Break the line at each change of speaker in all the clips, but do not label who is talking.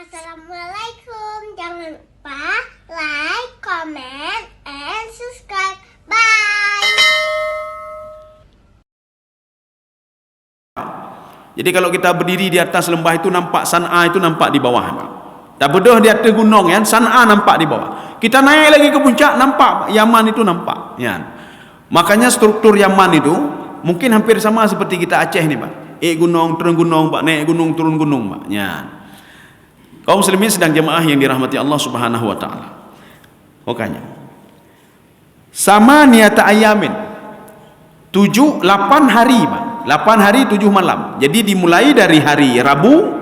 Assalamualaikum. Jangan lupa like, comment, and subscribe. Bye.
Jadi kalau kita berdiri di atas lembah itu nampak San'a itu nampak di bawah. Tak bedah di atas gunung ya, San'a nampak di bawah. Kita naik lagi ke puncak nampak Yaman itu nampak ya. Makanya struktur Yaman itu mungkin hampir sama seperti kita Aceh ni Pak. Gunung turun gunung Pak, naik gunung turun gunung Pak. Ya. Kaum muslimin sedang jemaah yang dirahmati Allah Subhanahu wa taala. Makanya sama niat ayamin 8 hari Pak. 8 hari 7 malam. Jadi dimulai dari hari Rabu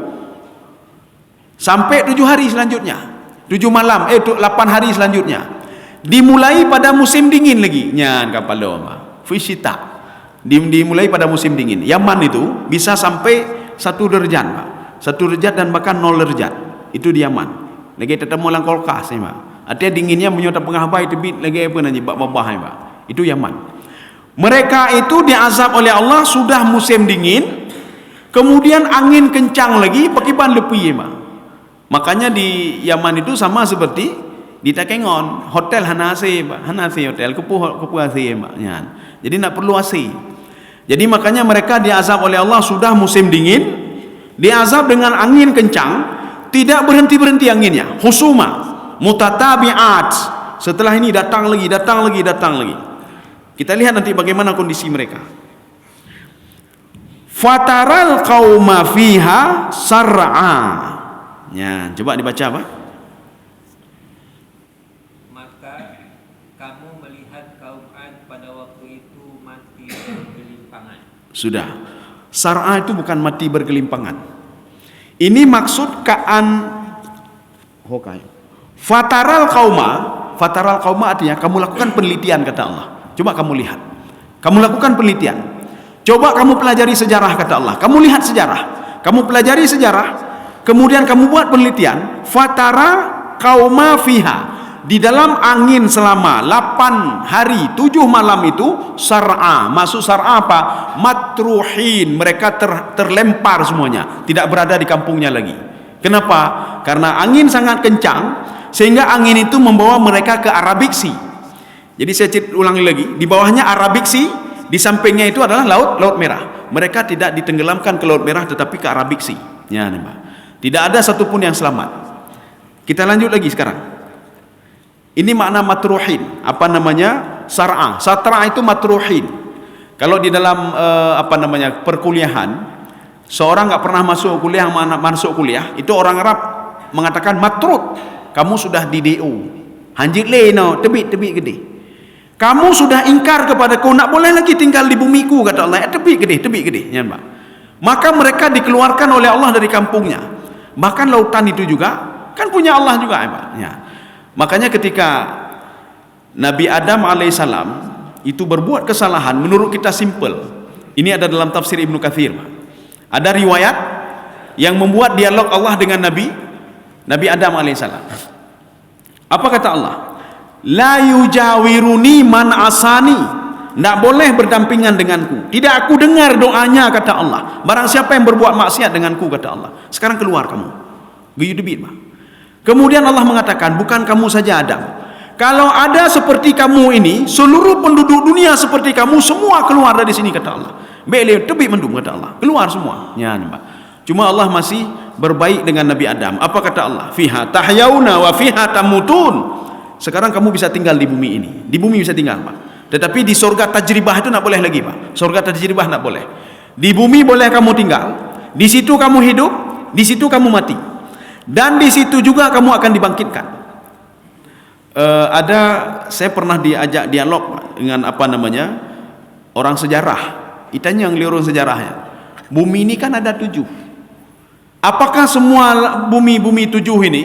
sampai 7 hari selanjutnya. 7 malam 8 hari selanjutnya. Dimulai pada musim dingin lagi. Nyan kapal doa. Fisita. Dimulai pada musim dingin. Yaman itu bisa sampai 1 derajat, Pak. 1 derajat dan bahkan 0 derajat. Itu di Yaman. Lagi ketemu lang kulkas ni, Pak. Artinya dinginnya menyota penghabai tebit lagi apa nanti babah, Pak. Itu Yaman. Mereka itu diazab oleh Allah sudah musim dingin, kemudian angin kencang lagi, pakiban lepi, Pak. Makanya di Yaman itu sama seperti di Takengon, hotel Hanase, Pak. Hanase hotel, kepu AC, Pak. Ya. Jadi nak perlu AC. Jadi makanya mereka diazab oleh Allah sudah musim dingin, diazab dengan angin kencang, tidak berhenti-berhenti anginnya. Husuma, mutatabi'at. Setelah ini datang lagi. Kita lihat nanti bagaimana kondisi mereka. Fataral qauma fiha sar'a. Ya, coba dibaca Pak.
Maka kamu melihat kaum Ad pada waktu itu mati bergelimpangan.
Sudah. Sar'a itu bukan mati bergelimpangan. Ini maksud Fataral qauma artinya kamu lakukan penelitian kata Allah. Coba kamu lihat. Kamu lakukan penelitian. Coba kamu pelajari sejarah kata Allah. Kamu lihat sejarah. Kamu pelajari sejarah. Kemudian kamu buat penelitian. Fatara qauma fiha. Di dalam angin selama 8 hari 7 malam itu sar'a. Maksud sar'a apa? Matruhin. Mereka terlempar semuanya. Tidak berada di kampungnya lagi. Kenapa? Karena angin sangat kencang. Sehingga angin itu membawa mereka ke Arabic Sea. Jadi saya ulangi lagi, di bawahnya Arabic Sea, di sampingnya itu adalah Laut Merah. Mereka tidak ditenggelamkan ke Laut Merah tetapi ke Arabic Sea. Ya, tidak ada satupun yang selamat. Kita lanjut lagi sekarang. Ini makna matruhin. Apa namanya? Sar'a. Satra itu matruhin. Kalau di dalam perkuliahan, seorang enggak pernah masuk kuliah itu orang Arab mengatakan matrut. Kamu sudah di DO. Hanjit le no, tebit gede. Kamu sudah ingkar kepadaku, nak boleh lagi tinggal di bumiku kata Allah. Tebit gede, ya, Pak. Maka mereka dikeluarkan oleh Allah dari kampungnya. Bahkan lautan itu juga kan punya Allah juga, ya, Pak. Ya. Makanya ketika Nabi Adam alaihissalam itu berbuat kesalahan, menurut kita simple. Ini ada dalam tafsir Ibnu Katsir, Pak. Ada riwayat yang membuat dialog Allah dengan Nabi Adam alaihissalam. Apa kata Allah? La yujawiruni man asani. Tak boleh berdampingan denganku. Tidak aku dengar doanya kata Allah. Barang siapa yang berbuat maksiat denganku kata Allah. Sekarang keluar kamu. Guyudebit, Pak. Kemudian Allah mengatakan, bukan kamu saja Adam. Kalau ada seperti kamu ini, seluruh penduduk dunia seperti kamu semua keluar dari sini kata Allah. Bele tebik mendung kata Allah. Keluar semua. Ya, Pak. Cuma Allah masih berbaik dengan Nabi Adam. Apa kata Allah? Fiha tahyauna wa fiha tamutun. Sekarang kamu bisa tinggal di bumi ini. Di bumi bisa tinggal, Pak. Tetapi di surga tajribah itu tak boleh lagi, Pak. Surga tajribah tak boleh. Di bumi boleh kamu tinggal. Di situ kamu hidup, di situ kamu mati. Dan di situ juga kamu akan dibangkitkan. Saya pernah diajak dialog dengan orang sejarah. Itanya yang liurun sejarahnya. Bumi ini kan ada 7. Apakah semua bumi 7 ini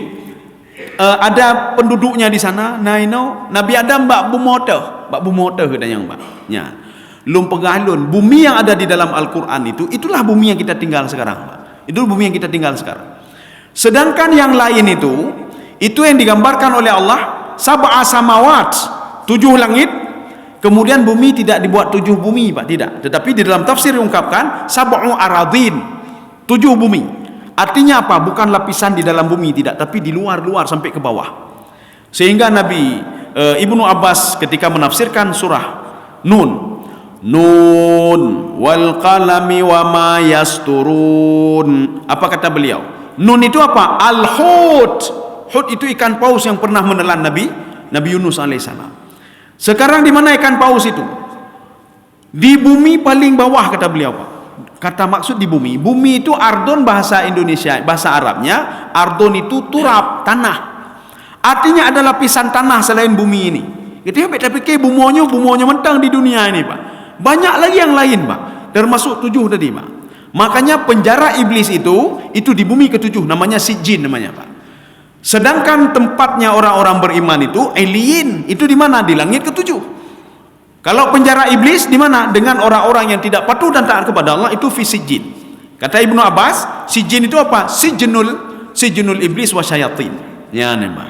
ada penduduknya di sana? Nabi Adam bak bumoteh dan yang bak. Ya. Lum pegalun. Bumi yang ada di dalam Al-Qur'an itulah bumi yang kita tinggal sekarang, Pak. Itu bumi yang kita tinggal sekarang. Sedangkan yang lain itu yang digambarkan oleh Allah sab'a samawat, 7 langit. Kemudian bumi tidak dibuat 7 bumi, Pak, tidak. Tetapi di dalam tafsir diungkapkan sab'u aradin, 7 bumi. Artinya apa? Bukan lapisan di dalam bumi, tidak, tapi di luar-luar sampai ke bawah. Sehingga Nabi Ibnu Abbas ketika menafsirkan surah Nun, Nun wal qalami wa ma yasturun, apa kata beliau? Nun itu apa? Al-hut. Hut itu ikan paus yang pernah menelan Nabi Yunus alaihissalam. Sekarang di mana ikan paus itu? Di bumi paling bawah, kata beliau, Pak. Kata maksud di bumi. Bumi itu ardon bahasa Indonesia, bahasa Arabnya. Ardon itu turab, tanah. Artinya ada lapisan tanah selain bumi ini. Kita pikir bumonya mentang di dunia ini, Pak. Banyak lagi yang lain, Pak. Termasuk 7 tadi, Pak. Makanya penjara iblis itu di bumi ke-7, namanya Sijin namanya, Pak. Sedangkan tempatnya orang-orang beriman itu alien, itu di mana? Di langit ke-7. Kalau penjara iblis di mana? Dengan orang-orang yang tidak patuh dan taat kepada Allah, itu fi Sijin. Kata Ibnu Abbas, Sijin itu apa? Sijnul iblis wa syayatin. Ya, Pak.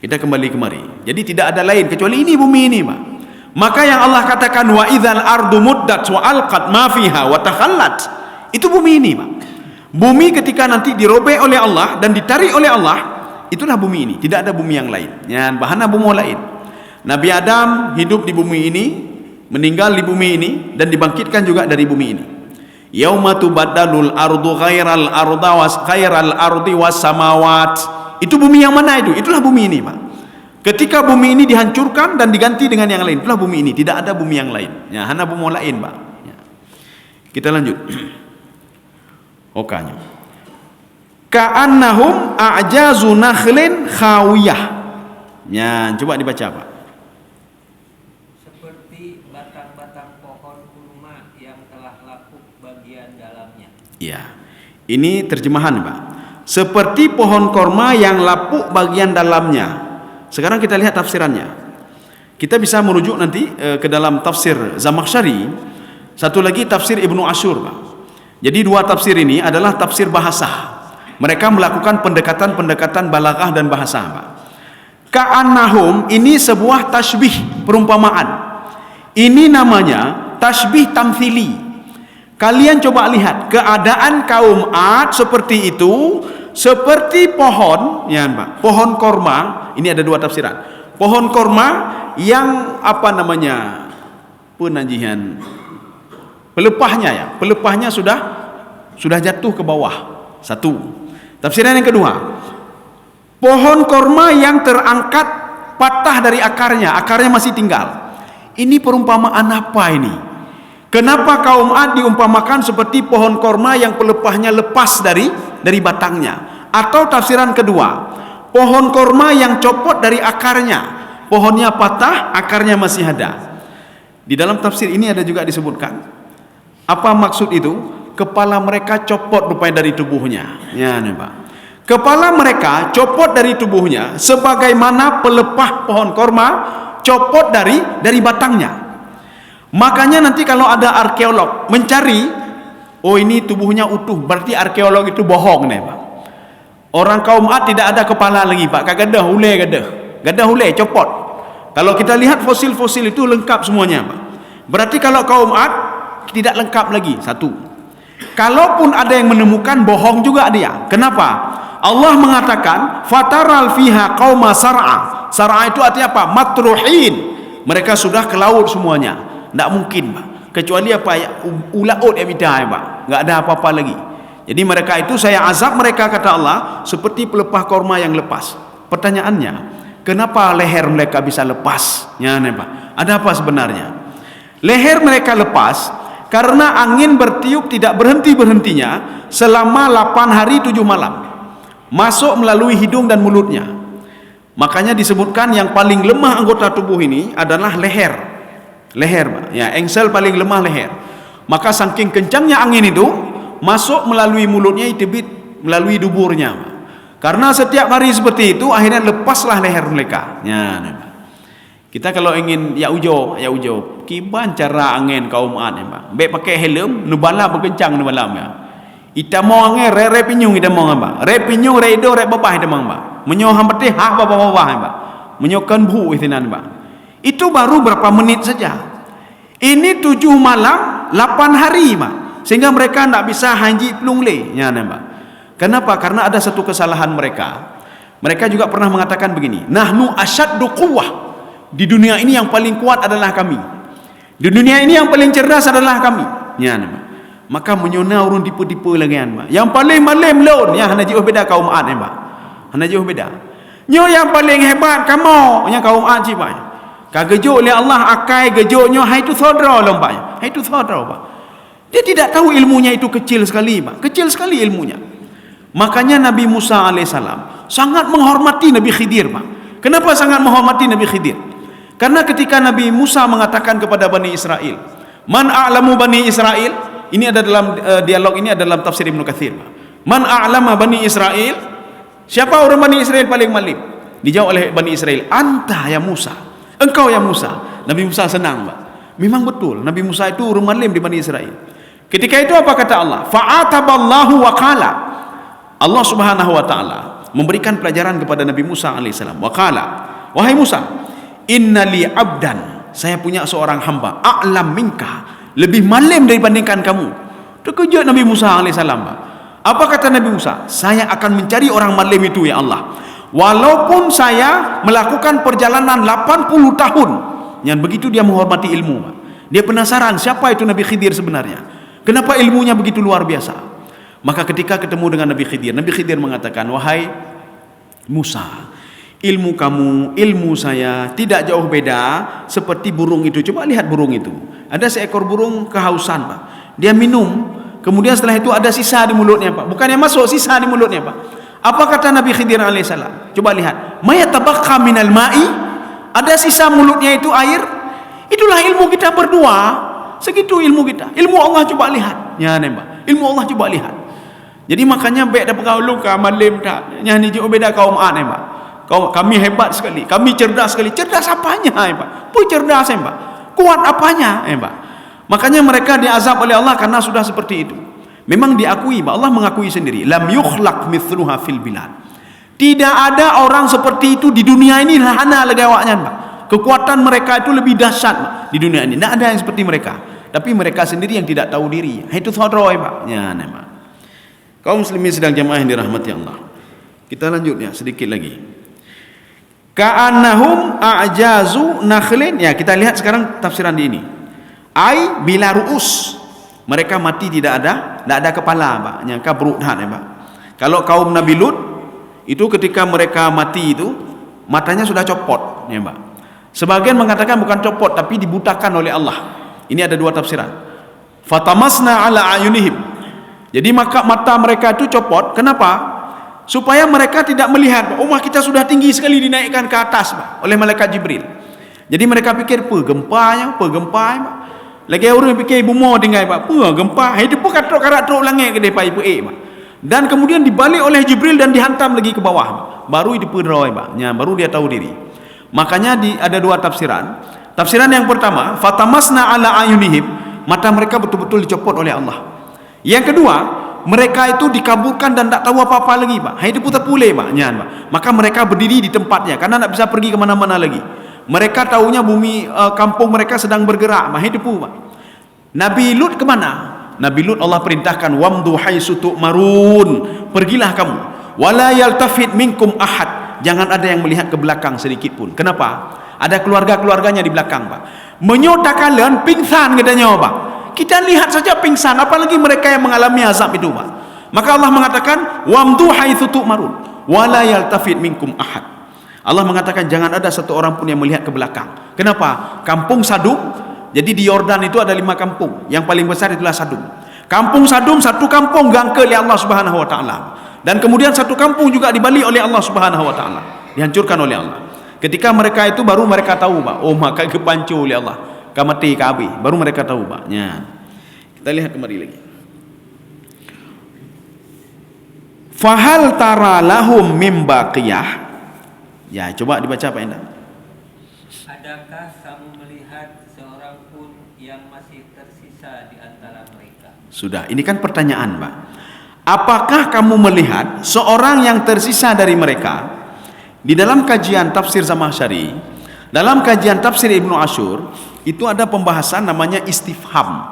Kita kembali kemari. Jadi tidak ada lain kecuali ini, bumi ini, Pak. Maka yang Allah katakan wa idzal ardu muddat wa alqat ma fiha wa takhallat, itu bumi ini, Pak. Bumi ketika nanti dirobek oleh Allah dan ditarik oleh Allah, itulah bumi ini, tidak ada bumi yang lain. Ya, bahana bumi lain. Nabi Adam hidup di bumi ini, meninggal di bumi ini, dan dibangkitkan juga dari bumi ini. Yauma tubaddalul ardu ghairal ardi was samawat. Itu bumi yang mana itu? Itulah bumi ini, Pak. Ketika bumi ini dihancurkan dan diganti dengan yang lain, itulah bumi ini, tidak ada bumi yang lain. Ya, hanya bumi lain, Pak. Ya. Kita lanjut. Okanya. Ka'annahum a'jazu nakhlin khawiyah. Ya, coba dibaca, Pak.
Seperti batang-batang pohon kurma yang telah lapuk bagian dalamnya.
Ya. Ini terjemahan, Pak. Seperti pohon korma yang lapuk bagian dalamnya. Sekarang kita lihat tafsirannya. Kita bisa merujuk nanti ke dalam tafsir Zamakhsyari. Satu lagi tafsir Ibnu Asyur, Pak. Jadi 2 tafsir ini adalah tafsir bahasa. Mereka melakukan pendekatan balaghah dan bahasa, Pak. Ka'annahum ini sebuah tasbih, perumpamaan. Ini namanya tasbih tamthili. Kalian coba lihat keadaan kaum Ad seperti itu, seperti pohon, ya, Pak. Pohon korma, ini ada 2 tafsiran. Pohon korma yang apa namanya? Penajihan. Pelepahnya, ya. Pelepahnya sudah jatuh ke bawah. Satu. Tafsiran yang kedua. Pohon korma yang terangkat patah dari akarnya masih tinggal. Ini perumpamaan apa ini? Kenapa kaum Ad diumpamakan seperti pohon korma yang pelepahnya lepas dari batangnya? Atau tafsiran kedua, pohon korma yang copot dari akarnya, pohonnya patah, akarnya masih ada. Di dalam tafsir ini ada juga disebutkan, apa maksud itu? Kepala mereka copot rupanya dari tubuhnya. Ya, nih, Pak. Kepala mereka copot dari tubuhnya sebagaimana pelepah pohon korma copot dari batangnya. Makanya nanti kalau ada arkeolog mencari, oh ini tubuhnya utuh, berarti arkeolog itu bohong, nih, Pak. Orang kaum Ad tidak ada kepala lagi, Pak. Gadah hule copot. Kalau kita lihat fosil-fosil itu lengkap semuanya, Pak. Berarti kalau kaum Ad tidak lengkap lagi. Satu. Kalaupun ada yang menemukan, bohong juga dia. Kenapa? Allah mengatakan fataral fiha qauma sar'a. Sar'a itu artinya apa? Matruhin. Mereka sudah ke laut semuanya. Tidak mungkin, Pak. Kecuali apa ya? Ulaut yang bidai, Pak. Enggak ada apa-apa lagi. Jadi mereka itu saya azab mereka, kata Allah, seperti pelepah korma yang lepas. Pertanyaannya, kenapa leher mereka bisa lepas? Ya, nih, Pak. Ada apa sebenarnya? Leher mereka lepas karena angin bertiup tidak berhenti-berhentinya selama 8 hari 7 malam. Masuk melalui hidung dan mulutnya. Makanya disebutkan yang paling lemah anggota tubuh ini adalah leher. Leher, Pak. Ya, engsel paling lemah leher. Maka saking kencangnya angin itu masuk melalui mulutnya, itibit melalui duburnya. Karena setiap hari seperti itu, akhirnya lepaslah leher mereka. Ya, nih, Pak. Kita kalau ingin ya ujo, kiban cara angin kaum Ad, ya, Pak. Baik pakai helm, nubala berkencang nubalam, ya. Ita mau angin re pinyung ita mau, Pak. Re pinyung re do re babah ita mau, Pak. Menyo hampati ha babah, ya, Pak. Menyokan bu itinan, Pak. Itu baru berapa menit saja. Ini 7 malam, 8 hari, Pak. Sehingga mereka tidak bisa haji pelung le, ya, Pak. Kenapa? Karena ada satu kesalahan mereka. Mereka juga pernah mengatakan begini, nahnu asyaddu quwwah. Di dunia ini yang paling kuat adalah kami. Di dunia ini yang paling cerdas adalah kami. Ya, maka menyona urun tipu-tipu lagi kan. Yang paling malim laun, ya hana jauh beda kaum Ad ya, hana jauh beda. Nyo yang paling hebat kamu, yang kaum Ad siapa? Kagejo oleh Allah akai gejonyo hai tu saudara lompanya. Hai tu saudara, Pak. Dia tidak tahu ilmunya itu kecil sekali, Pak. Kecil sekali ilmunya. Makanya Nabi Musa alaihissalam sangat menghormati Nabi Khidir, Pak. Kenapa sangat menghormati Nabi Khidir? Karena ketika Nabi Musa mengatakan kepada Bani Israel, man a'lamu Bani Israel, ini ada dalam dialog ini ada dalam tafsir Ibnu Katsir. Man a'lama Bani Israel, siapa orang Bani Israel paling malim? Dijawab oleh Bani Israel, anta ya Musa, engkau ya Musa. Nabi Musa senang, Pak. Memang betul, Nabi Musa itu orang malim di Bani Israel. Ketika itu apa kata Allah? Fa'ataballahu wa qala. Allah Subhanahu wa taala memberikan pelajaran kepada Nabi Musa alaihissalam. Wa qala, wahai Musa, innali abdan, saya punya seorang hamba, a'lam minka, lebih malim dibandingkan kamu. Terkejut Nabi Musa alaihissalam. Apa kata Nabi Musa? Saya akan mencari orang malim itu ya Allah, walaupun saya melakukan perjalanan 80 tahun. Yang begitu dia menghormati ilmu, Pak. Dia penasaran siapa itu Nabi Khidir sebenarnya, kenapa ilmunya begitu luar biasa. Maka ketika ketemu dengan Nabi Khidir mengatakan, wahai Musa, ilmu kamu, ilmu saya tidak jauh beda seperti burung itu. Coba lihat burung itu. Ada seekor burung kehausan, Pak. Dia minum, kemudian setelah itu ada sisa di mulutnya, Pak. Bukan yang masuk, sisa di mulutnya, Pak. Apa kata Nabi Khidir alaihissalam? Coba lihat. Mayatabaqqa minal ma'i, ada sisa mulutnya itu air. Itulah ilmu kita berdua. Segitu ilmu kita. Ilmu Allah coba lihat. Ya, Pak. Ilmu Allah coba lihat. Jadi makanya baik dah pergaul ka malim tak. Yang ni je beda kaum Ad, Pak. Kami hebat sekali, kami cerdas sekali. Cerdas apanya, Pak? Pun cerdas, Pak. Kuat apanya, Pak? Makanya mereka diazab oleh Allah karena sudah seperti itu. Memang diakui, Pak. Allah mengakui sendiri, lam yukhlaq mithluha fil bilad. Tidak ada orang seperti itu di dunia ini, hana legawaknya, Pak. Kekuatan mereka itu lebih dahsyat, Pak, di dunia ini. Tidak ada yang seperti mereka. Tapi mereka sendiri yang tidak tahu diri. Itu saudara, Pak. Ya, Pak. Kaum muslimin sedang jamaah yang dirahmati Allah. Kita lanjut ya sedikit lagi. Ka'annahum a'jazu nakhlin. Ya, kita lihat sekarang tafsiran di ini. Ai bila ru'us. Mereka mati tidak ada kepala, Pak. Yang kabruthan, ya, Pak. Kalau kaum Nabi Lut itu ketika mereka mati itu matanya sudah copot, ya, Pak. Sebagian mengatakan bukan copot tapi dibutakan oleh Allah. Ini ada dua tafsiran. Fatamasna ala ayunihim. Jadi maka mata mereka itu copot. Kenapa? Supaya mereka tidak melihat. Rumah kita sudah tinggi sekali dinaikkan ke atas, Pak, oleh malaikat Jibril. Jadi mereka pikir, gempanya, Pak. Lagi orang fikir ibu mau dengar, Pak, gempa. Itu pun karat truk langit ke depan ibu Pak. Dan kemudian dibalik oleh Jibril dan dihantam lagi ke bawah, Pak. Baru itu peroy, Pak. Ya, baru dia tahu diri. Makanya ada dua tafsiran. Tafsiran yang pertama, fatamasna ala ayunihim, mata mereka betul-betul dicopot oleh Allah. Yang kedua, mereka itu dikaburkan dan tak tahu apa-apa lagi, Pak. Itu putar pulih, Pak. Ya, Pak. Maka mereka berdiri di tempatnya karena tak bisa pergi ke mana-mana lagi. Mereka tahunya bumi kampung mereka sedang bergerak, Pak. Itu Pak. Nabi Lut ke mana? Nabi Lut Allah perintahkan, wamdu haitsu tu'marun. Pergilah kamu. Wala yaltafit minkum ahad. Jangan ada yang melihat ke belakang sedikit pun. Kenapa? Ada keluarga-keluarganya di belakang, Pak. Menyota kalian pingsan katanya, Pak. Kita lihat saja pingsan, apalagi mereka yang mengalami azab itu, Pak. Maka Allah mengatakan, wamdu haitsu tu'marun wala yaltafit minkum ahad. Allah mengatakan jangan ada satu orang pun yang melihat ke belakang. Kenapa? Kampung Sadum. Jadi di Yordan itu ada 5 kampung. Yang paling besar itulah Sadum. Kampung Sadum satu kampung gangke oleh Allah Subhanahu wa taala. Dan kemudian satu kampung juga dibalik oleh Allah Subhanahu wa taala. Dihancurkan oleh Allah. Ketika mereka itu baru mereka tahu, Pak. Oh, maka kepancur oleh Allah. Kamati kabi, baru mereka tahu, Pak. Ya. Kita lihat kembali lagi. Fahal tara lahum mim baqiyah. Ya, coba dibaca Pak Endang.
Adakah kamu melihat seorang pun yang masih tersisa di antara mereka?
Sudah, ini kan pertanyaan, Pak. Apakah kamu melihat seorang yang tersisa dari mereka? Di dalam kajian tafsir Zamakhsyari, dalam kajian tafsir Ibnu Asyur, itu ada pembahasan namanya istifham,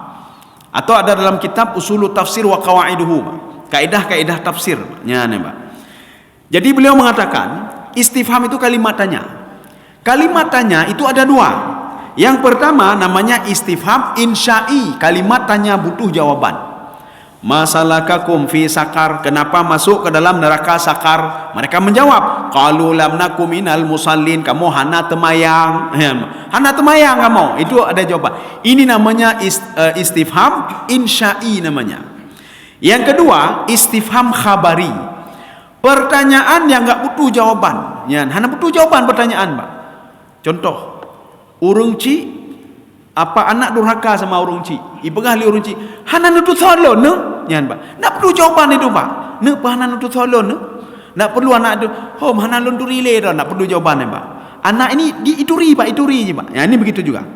atau ada dalam kitab Usulut Tafsir wa Qawaiduhu. kaidah-kaidah tafsirnya nih, Pak. Jadi beliau mengatakan istifham itu kalimat tanya. Kalimat tanya itu ada dua. Yang pertama namanya istifham insya'i, kalimat tanya butuh jawaban. Masalakakum fi sakar, kenapa masuk ke dalam neraka sakar? Mereka menjawab, qalu lam nakum minal musallin, kamu hana temayang. Hana temayang kamu. Itu ada jawaban. Ini namanya istifham insya'i namanya. Yang kedua, istifham khabari. Pertanyaan yang enggak butuh jawaban. Ya, hana butuh jawaban pertanyaan, Pak. Contoh, urung ci apa anak durhaka sama urung ci? Ibegah li urung ci. Hana nutut solon ne? Nyan, Pak. Nak perlu jawaban itu, Pak. Ne pa hana nutut solon ne? Nak perlu anak tu. Hom hana lunduri le dah, nak perlu jawaban, Pak. Anak ini diituri, Pak, ituri je, Pak. Ya, ini begitu juga.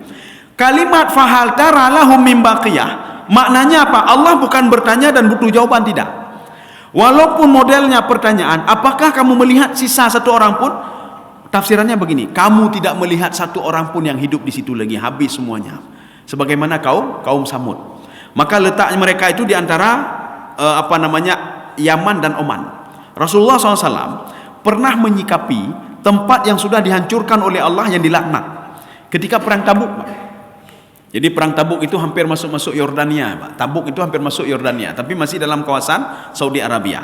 Kalimat fahal tara lahum min baqiyah, maknanya apa? Allah bukan bertanya dan butuh jawaban, tidak. Walaupun modelnya pertanyaan, apakah kamu melihat sisa satu orang pun? Tafsirannya begini, kamu tidak melihat satu orang pun yang hidup di situ lagi, habis semuanya. Sebagaimana kaum Samud. Maka letaknya mereka itu di antara Yaman dan Oman. Rasulullah SAW pernah menyikapi tempat yang sudah dihancurkan oleh Allah yang dilaknat ketika perang Tabuk, Pak. Jadi perang Tabuk itu hampir masuk Yordania, Pak. Tabuk itu hampir masuk Yordania, tapi masih dalam kawasan Saudi Arabia.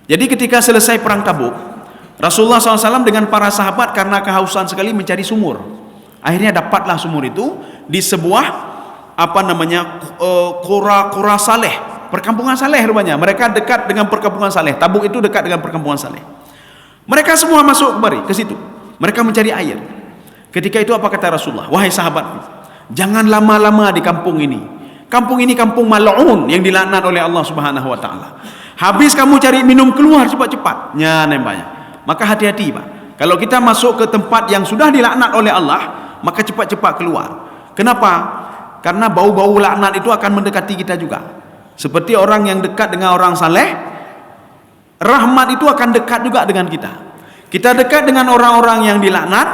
Jadi ketika selesai perang Tabuk, Rasulullah SAW dengan para sahabat karena kehausan sekali mencari sumur. Akhirnya dapatlah sumur itu di sebuah Qura Saleh, perkampungan Saleh rupanya. Mereka dekat dengan perkampungan Saleh. Tabuk itu dekat dengan perkampungan Saleh. Mereka semua masuk kembali ke situ. Mereka mencari air. Ketika itu apa kata Rasulullah? Wahai sahabatku, jangan lama-lama di kampung ini. Kampung ini kampung mal'un yang dilaknat oleh Allah Subhanahu wa taala. Habis kamu cari minum, keluar cepat-cepat. Ya, nembaknya. Maka hati-hati, Pak. Kalau kita masuk ke tempat yang sudah dilaknat oleh Allah, maka cepat-cepat keluar. Kenapa? Karena bau-bau laknat itu akan mendekati kita juga. Seperti orang yang dekat dengan orang saleh, rahmat itu akan dekat juga dengan kita. Kita dekat dengan orang-orang yang dilaknat,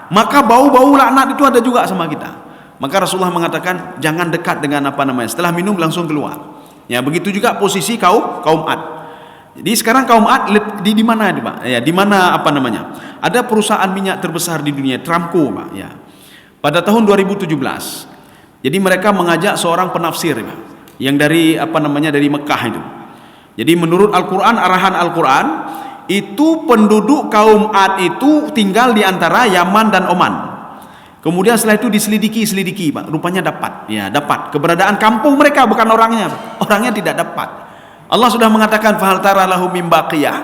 maka bau-bau laknat itu ada juga sama kita. Maka Rasulullah mengatakan jangan dekat dengan setelah minum langsung keluar. Ya, begitu juga posisi kaum Ad. Jadi sekarang kaum Ad di mana, Pak? Ya, di mana Ada perusahaan minyak terbesar di dunia, Tramco, Pak, ya. Pada tahun 2017. Jadi mereka mengajak seorang penafsir, Pak, yang dari dari Mekah itu. Jadi menurut Al-Qur'an, arahan Al-Qur'an, itu penduduk kaum Ad itu tinggal di antara Yaman dan Oman. Kemudian setelah itu diselidiki, Pak. Rupanya dapat keberadaan kampung mereka, bukan orangnya. Orangnya tidak dapat. Allah sudah mengatakan fahal tara lahum min baqiyah.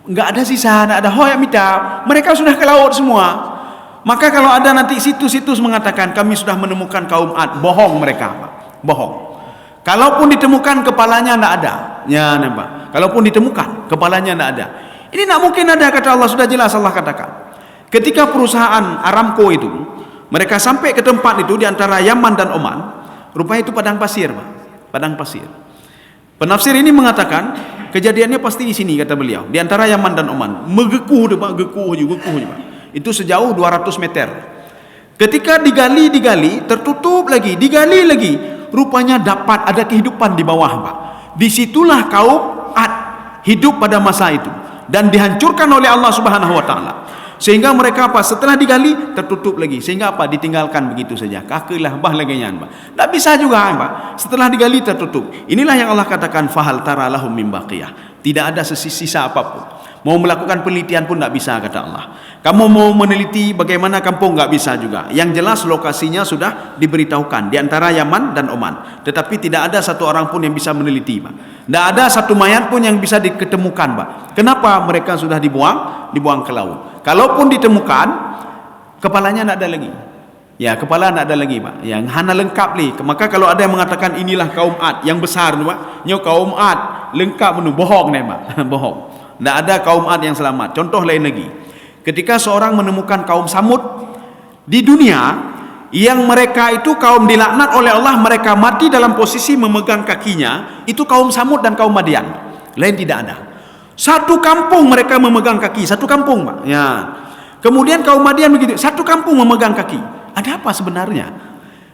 Enggak ada sisa, enggak ada hoya mita. Mereka sudah ke laut semua. Maka kalau ada nanti situs-situs mengatakan kami sudah menemukan kaum Ad, bohong mereka, Pak. Bohong. Kalaupun ditemukan kepalanya enggak ada. Ya, Pak. Kalaupun ditemukan kepalanya enggak ada. Ini enggak mungkin ada, kata Allah, sudah jelas Allah katakan. Ketika perusahaan Aramco itu mereka sampai ke tempat itu di antara Yaman dan Oman, rupanya itu padang pasir, Pak. Padang pasir. Penafsir ini mengatakan kejadiannya pasti di sini, kata beliau, di antara Yaman dan Oman. Geku, Pak. Itu sejauh 200 meter. Ketika digali, tertutup lagi, digali lagi, rupanya dapat ada kehidupan di bawah, Pak. Disitulah kaum Ad hidup pada masa itu dan dihancurkan oleh Allah Subhanahu wa taala. Sehingga mereka setelah digali tertutup lagi, sehingga ditinggalkan begitu saja. Kakelah bahlagenyan, Pak. Tak bisa juga, Pak. Setelah digali tertutup. Inilah yang Allah katakan fahal tara lahum min baqiyah. Tidak ada sisa apapun. Mau melakukan penelitian pun tak bisa, kata Allah. Kamu mau meneliti bagaimana kampung, tak bisa juga. Yang jelas lokasinya sudah diberitahukan di antara Yaman dan Oman. Tetapi tidak ada satu orang pun yang bisa meneliti, Pak. Tidak ada satu mayat pun yang bisa diketemukan, Pak. Kenapa? Mereka sudah dibuang ke laut. Kalaupun ditemukan, kepalanya tidak ada lagi. Ya, kepala tidak ada lagi, Pak. Yang hana lengkap li. Maka kalau ada yang mengatakan inilah kaum Ad yang besar, Pak. Nyo kaum Ad lengkap menu, bohong nih, Pak. Bohong. Tidak ada kaum Ad yang selamat. Contoh lain lagi. Ketika seorang menemukan kaum Samud di dunia, yang mereka itu kaum dilaknat oleh Allah, mereka mati dalam posisi memegang kakinya, itu kaum Samud dan kaum Madian. Lain tidak ada. Satu kampung mereka memegang kaki, satu kampung, Pak. Ya. Kemudian kaum Madian begitu, satu kampung memegang kaki. Ada apa sebenarnya?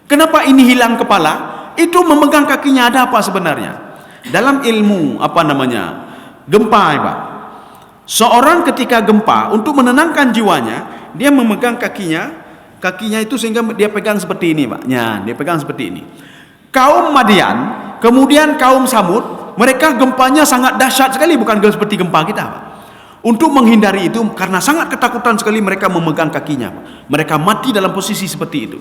Kenapa ini hilang kepala? Itu memegang kakinya, ada apa sebenarnya? Dalam ilmu gempa, Pak. Seorang ketika gempa, untuk menenangkan jiwanya, dia memegang kakinya itu sehingga dia pegang seperti ini, Pak. Ya, dia pegang seperti ini. Kaum Madian, kemudian kaum Samud, mereka gempanya sangat dahsyat sekali, bukan seperti gempa kita, Pak. Untuk menghindari itu, karena sangat ketakutan sekali, mereka memegang kakinya, Pak. Mereka mati dalam posisi seperti itu.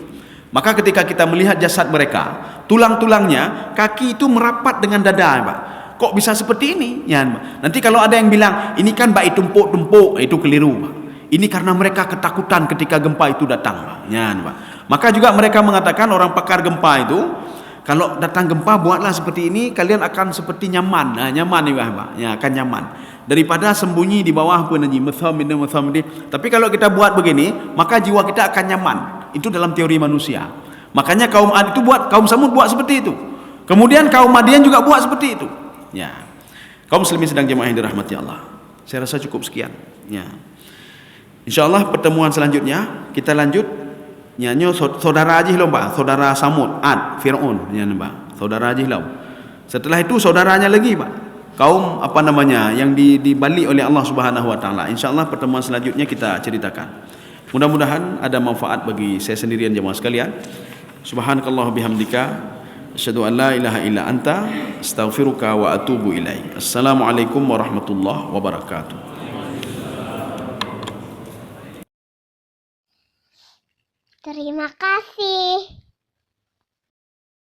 Maka ketika kita melihat jasad mereka, tulang-tulangnya, kaki itu merapat dengan dada, Pak. Kok bisa seperti ini? Ya, nanti kalau ada yang bilang ini kan baik tumpuk-tumpuk, itu keliru, Pak. Ini karena mereka ketakutan ketika gempa itu datang, Pak. Ya, Pak. Maka juga mereka mengatakan, orang pakar gempa itu, kalau datang gempa buatlah seperti ini, kalian akan seperti nyaman. Nah, nyaman nih, Pak. Ya, akan nyaman daripada sembunyi di bawah Tapi kalau kita buat begini, maka jiwa kita akan nyaman. Itu dalam teori manusia. Makanya kaum Ad itu kaum Samud buat seperti itu. Kemudian kaum Madian juga buat seperti itu. Ya, kaum muslimin sedang jemaah yang dirahmati Allah. Saya rasa cukup sekian. Ya, insyaallah pertemuan selanjutnya kita lanjut. Nyanyo saudara aja Pak, saudara Samud, Ad, Fir'aun, Pak. Saudara aja Setelah itu saudaranya lagi, Pak. Kaum yang dibalik oleh Allah Subhanahu wa taala. Insyaallah pertemuan selanjutnya kita ceritakan. Mudah-mudahan ada manfaat bagi saya sendiri dan jemaah sekalian. Subhanakallah bihamdika asyhadu an la ilaha illa anta astaghfiruka wa atubu ilaik. Assalamualaikum warahmatullahi wabarakatuh.
Terima kasih.